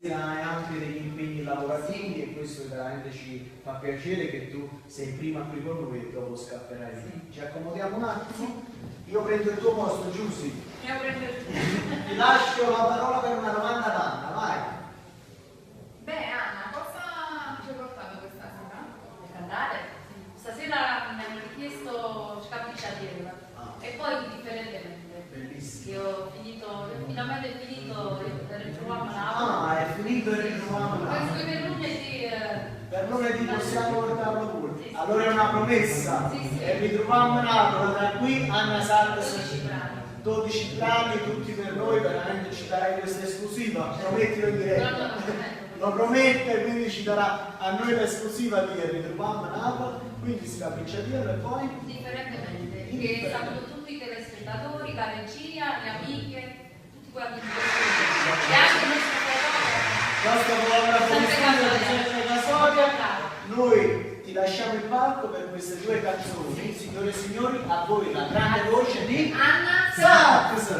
E anche degli impegni lavorativi e questo veramente ci fa piacere che tu sei prima qui con noi e dopo scapperai lì. Ci accomodiamo un attimo? Io prendo il tuo posto, Giussi. Io prendo il tuo. Ti lascio la parola per una domanda ad Anna, vai. Beh Anna, cosa ci hai portato questa sera? Per andare? Stasera mi hanno richiesto scappiccciatiera e poi differentemente. Bellissimo. Io ho finito, finalmente finito il ritrovammo Ah, è finito il ritrovammo questo per lunedì. Per lunedì possiamo portarlo pure. Sì, sì. Allora è una promessa. Sì, sì. E ritrovammo Napoli da qui Anna Salves. 12 brani. 12 brani tutti per noi, veramente ci darai questa esclusiva, promettilo in diretta. Lo promette, quindi ci darà a noi l'esclusiva di Ritrovammo Napoli, quindi scappiccciatiero e poi Differentemente, che saluto tutti i telespettatori, la regia, le amiche, tutti quanti in questo e anche il nostro Sempre Casoria. Noi ti lasciamo il palco per queste due canzoni, signore e signori, a voi la grande voce di Anna Sax.